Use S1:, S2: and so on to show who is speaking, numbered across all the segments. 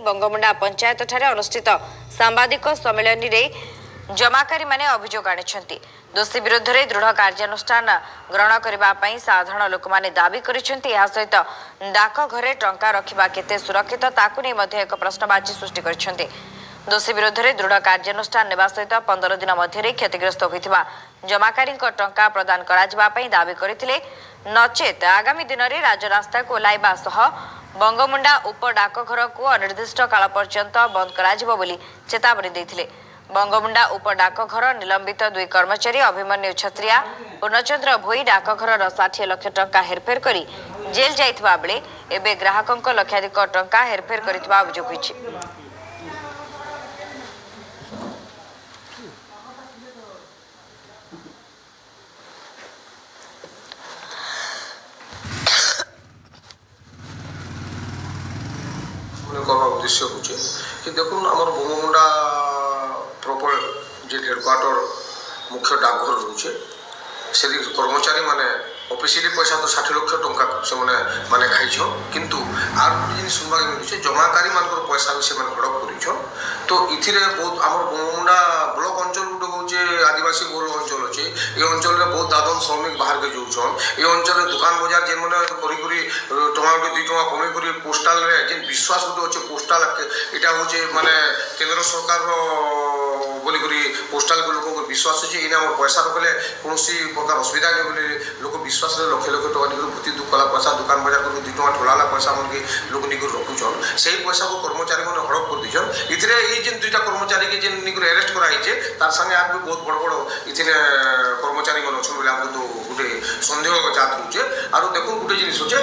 S1: बंगमुंडा पंचायत ठारे अनुष्ठित सांबादिक सम्मेलन रे जमाकारी माने अभियोग आनिछंती। दोषी विरुद्ध रे दृढ़ कार्यानुष्ठान ग्रहण करबा पई साधारण लोक माने दाबी करिसेंती। या सहित डाक घरे टंका रखिबा केते सुरक्षित ताकु नै मध्ये एक प्रश्नवाची सृष्टि करिसेंती। दोषी विरुद्ध रे दृढ़ कार्यानुष्ठान नेबा सहित 15 दिन मध्ये क्षतिग्रस्त होइथिबा जमाकारी टंका प्रदान करा पई दाबी करथिले। नचेत आगामी दिन में राजरास्ता को ओह्लाइबा सह बंगमुंडा उप डाकघर को अनिर्दिष्ट काल पर्यंत बंद करा बोली चेतावनी देथिले। बंगमुंडा उप डाकघर निलंबित 2 कर्मचारी अभिमन्यु छत्रिया पूर्णचंद्र भोई डाकघर 60 लाख टंका हेरफेर करी जेल जाइथिबा बेले एबे ग्राहकंक लक्षाधिक टंका हेरफेर करिथिबा अभियोग होइछि।
S2: उद्देश्य हो कि देखो आमर बंगमुंडा प्रॉपर जे हेडक्वार्टर मुख्य डाकघर रोचे से कर्मचारी माने ऑफिशियली पैसा तो 60 लाख टंका से माने खाई किंतु आर जिन सुनवा मिलुचे जमाकारी मानकर पैसा भी से हड़प कर तो इथिरे बहुत आमर बंगमुंडा ब्लॉक अंचल गोटे होचे आदिवासी बहुल अंचल अच्छे ये अंचल में बहुत दादन श्रमिक बाहर के जाऊन ये अंचल दुकान बजार जेन मैंने करी टंका 2 टंका कमी कर पोस्टाल जेन विश्वास गोटे अच्छे पोस्टाल यहाँ हूँ माने केंद्र सरकार बोली पोस्टाल को लोक विश्वास अच्छे ये पैसा रखले कौन प्रकार असुविधा नहीं बोले लोक विश्वास लक्ष लक्ष टका भूति कला पैसा दुकान बजार कर 2 टंका ठोला पैसा मन के लोक निक रखुचन से पैसा को कर्मचारी मैंने हड़प कर दीछन। इतने ये जेन 2टा कर्मचारी के जेन निक अरेस्ट कराइछे तार संगे आज भी बहुत बड़ बड़ इतने कर्मचारी मन अच्छे बोले आमको तो गोटे सन्देह जात होचे। आरो देखो गोटे जिनिस होचे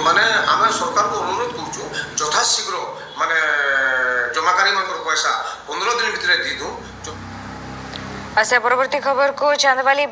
S2: माने आम सरकार को अनुरोध करूँ यथाशीघ्र माने जमाकारी मान पैसा 15 दिन भितर दी दूँ।
S1: परवर्ती खबर को चांदवाली